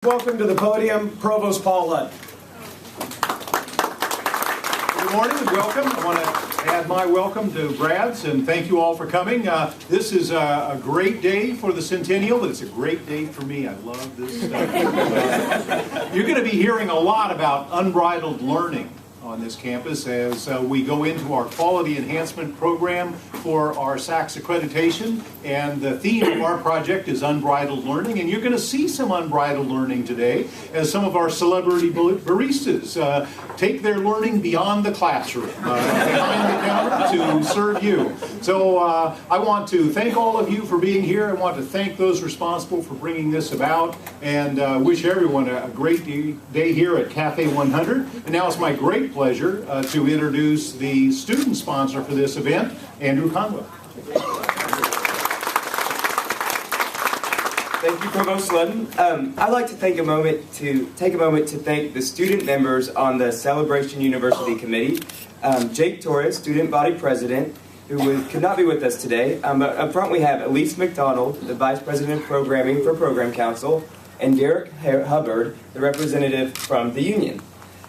Welcome to the podium, Provost Paul Ludd. Good morning and welcome. I want to add my welcome to Brad's and thank you all for coming. This is a great day for the Centennial, but it's a great day for me. I love this stuff. You're going to be hearing a lot about unbridled learning on this campus as we go into our quality enhancement program for our SACS accreditation, and the theme of our project is unbridled learning, and you're going to see some unbridled learning today as some of our celebrity baristas take their learning beyond the classroom, behind the counter to serve you. So I want to thank all of you for being here. I want to thank those responsible for bringing this about, and wish everyone a great day here at Cafe 100. And now it's my great pleasure to introduce the student sponsor for this event, Andrew Conwell. Thank you, Provost Ludden. I'd like to take a moment to thank the student members on the Celebration University Committee. Jake Torres, student body president, who could not be with us today. But up front we have Elise McDonald, the vice president of programming for Program Council, and Derek Hubbard, the representative from the union.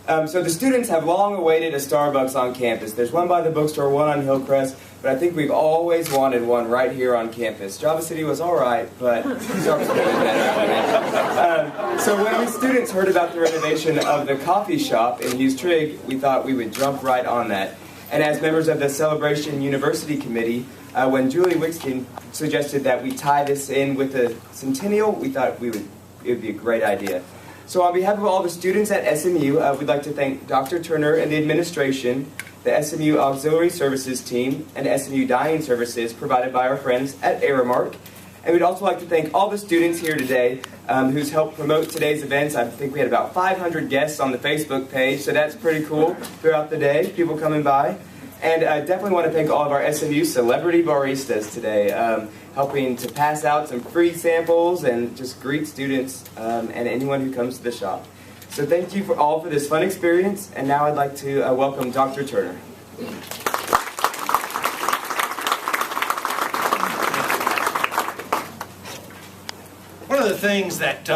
So the students have long awaited a Starbucks on campus. There's one by the bookstore, one on Hillcrest, but I think we've always wanted one right here on campus. Java City was all right, but Starbucks was better. So when we students heard about the renovation of the coffee shop in Hughes Trigg, we thought we would jump right on that. And as members of the Celebration University Committee, when Julie Wixkin suggested that we tie this in with the Centennial, we thought it would be a great idea. So on behalf of all the students at SMU, we'd like to thank Dr. Turner and the administration, the SMU Auxiliary Services team, and SMU Dining Services provided by our friends at Aramark. And we'd also like to thank all the students here today who's helped promote today's events. I think we had about 500 guests on the Facebook page, so that's pretty cool throughout the day, people coming by. And I definitely want to thank all of our SMU celebrity baristas today, helping to pass out some free samples and just greet students and anyone who comes to the shop. So thank you all for this fun experience, and now I'd like to welcome Dr. Turner. One of the things that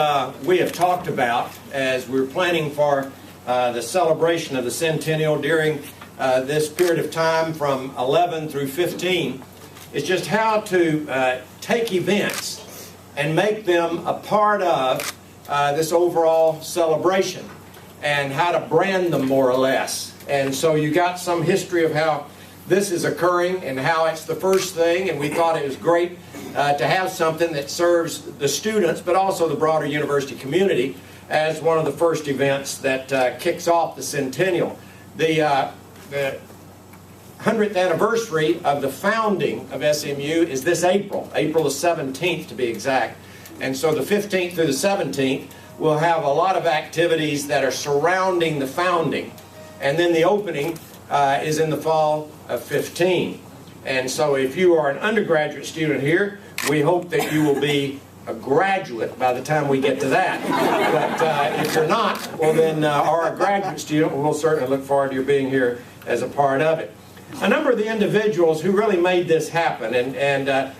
we have talked about as we're planning for the celebration of the Centennial during this period of time from 11 through 15 is just how to take events and make them a part of this overall celebration and how to brand them more or less. And so you got some history of how this is occurring and how it's the first thing, and we thought it was great to have something that serves the students but also the broader university community as one of the first events that kicks off the Centennial. The 100th anniversary of the founding of SMU is this April the 17th to be exact. And so the 15th through the 17th we'll have a lot of activities that are surrounding the founding. And then the opening is in the fall of 15. And so if you are an undergraduate student here, we hope that you will be a graduate by the time we get to that. But if you're not, well then, or a graduate student, we'll certainly look forward to your being here as a part of it. A number of the individuals who really made this happen, and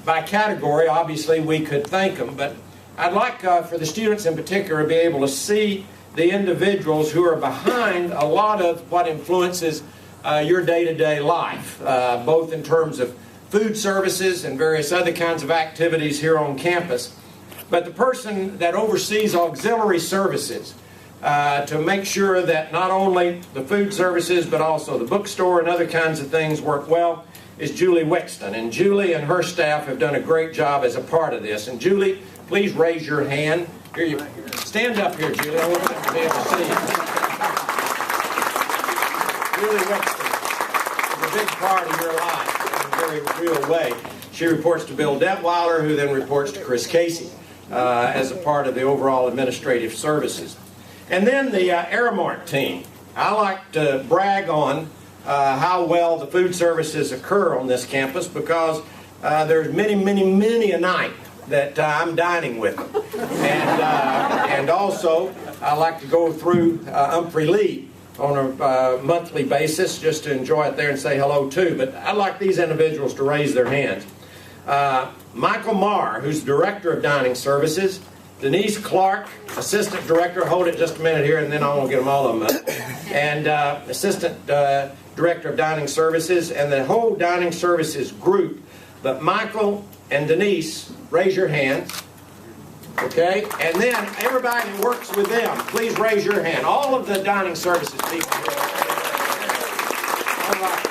by category, obviously we could thank them, but I'd like for the students in particular to be able to see the individuals who are behind a lot of what influences your day-to-day life, both in terms of food services and various other kinds of activities here on campus. But the person that oversees auxiliary services to make sure that not only the food services but also the bookstore and other kinds of things work well is Julie Wixton. And Julie and her staff have done a great job as a part of this. And Julie, please raise your hand. Here you stand up here, Julie. I want them to be able to see you. Julie Wixton is a big part of your life in a very real way. She reports to Bill Detweiler, who then reports to Chris Casey as a part of the overall administrative services. And then the Aramark team. I like to brag on how well the food services occur on this campus because there's many a night that I'm dining with them. And also, I like to go through Humphrey Lee on a monthly basis just to enjoy it there and say hello too. But I'd like these individuals to raise their hands. Michael Marr, who's Director of Dining Services, Denise Clark, Assistant Director, hold it just a minute here and then I won't get them all of them up, and Assistant Director of Dining Services, and the whole Dining Services group. But Michael and Denise, raise your hand. Okay, and then everybody that works with them, please raise your hand. All of the Dining Services people here. All right.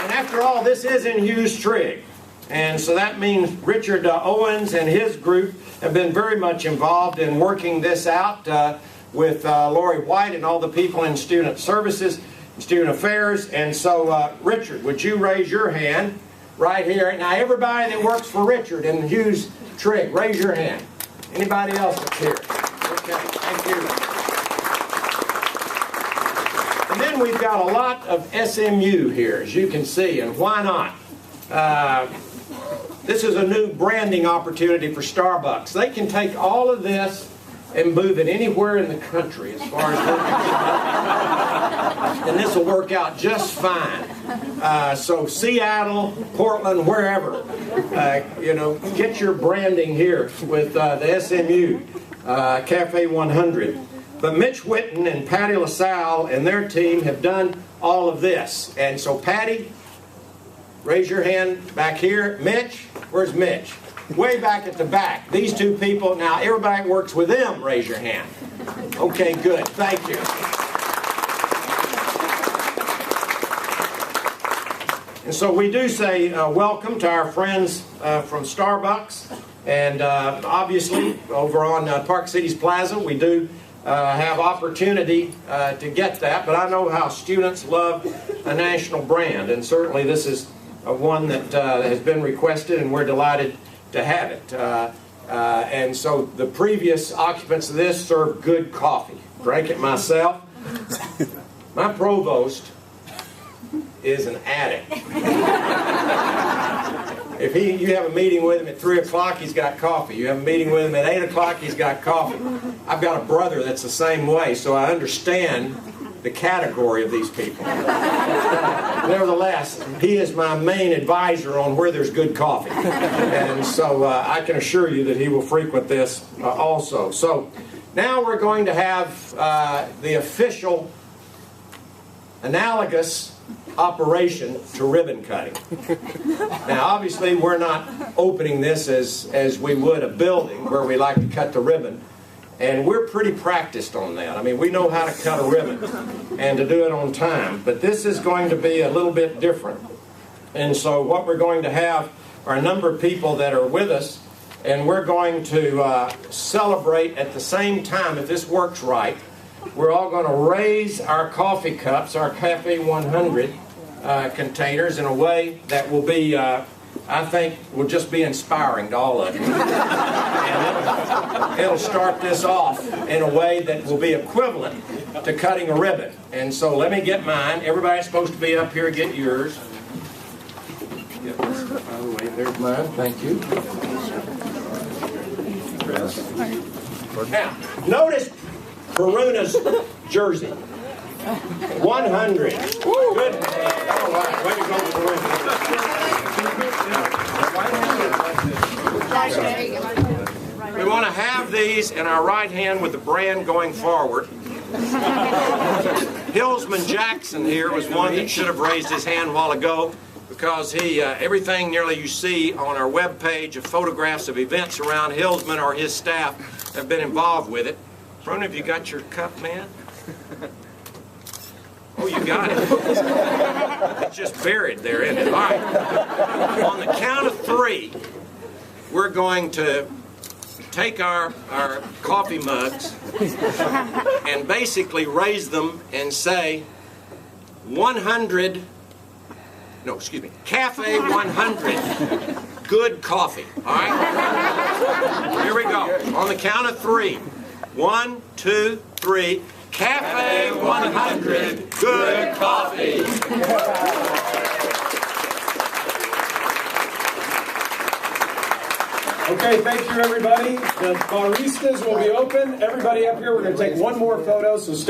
And after all, this is in Hughes Trigg. And so that means Richard Owens and his group have been very much involved in working this out with Lori White and all the people in Student Services, Student Affairs. And so, Richard, would you raise your hand right here? Now, everybody that works for Richard in Hughes Trigg, raise your hand. Anybody else that's here? Okay, thank you. And then we've got a lot of SMU here, as you can see, and why not? This is a new branding opportunity for Starbucks. They can take all of this and move it anywhere in the country as far as we're concerned. And this will work out just fine. So Seattle, Portland, wherever, you know, get your branding here with the SMU Cafe 100. But Mitch Whitten and Patty LaSalle and their team have done all of this. And so Patty, raise your hand back here. Mitch, where's Mitch? Way back at the back. These two people, now everybody that works with them, raise your hand. Okay, good. Thank you. And so we do say welcome to our friends from Starbucks. And obviously, over on Park Cities Plaza, we do have opportunity to get that. But I know how students love a national brand. And certainly this is one that has been requested, and we're delighted to have it. And so the previous occupants of this serve good coffee. Drank it myself. My provost is an addict. If you have a meeting with him at 3 o'clock, he's got coffee. You have a meeting with him at 8 o'clock, he's got coffee. I've got a brother that's the same way, so I understand the category of these people. Nevertheless, he is my main advisor on where there's good coffee. And so I can assure you that he will frequent this also. So now we're going to have the official analogous operation to ribbon cutting. Now obviously we're not opening this as we would a building where we like to cut the ribbon. And we're pretty practiced on that. I mean, we know how to cut a ribbon and to do it on time. But this is going to be a little bit different. And so what we're going to have are a number of people that are with us, and we're going to celebrate at the same time, if this works right. We're all going to raise our coffee cups, our Cafe 100 containers, in a way that will be, I think, will just be inspiring to all of you. And it'll start this off in a way that will be equivalent to cutting a ribbon. And so let me get mine. Everybody's supposed to be up here, get yours. Get this out of the way. There's mine. Thank you. Now, notice Peruna's jersey. 100. Good. All right. Way to go, Peruna. We want to have these in our right hand with the brand going forward. Hillsman Jackson here was one that should have raised his hand a while ago, because he, everything nearly you see on our web page of photographs of events around Hillsman or his staff have been involved with it. Peruna, have you got your cup, man? Oh, you got it. It's just buried there, isn't it? All right. On the count of 3, we're going to take our coffee mugs and basically raise them and say 100, no, excuse me, Cafe 100, good coffee. All right? Here we go. On the count of 3. 1, 2, 3. Cafe 100, good coffee. Okay, thank you, everybody. The baristas will be open. Everybody up here, we're going to take one more photo, so stay.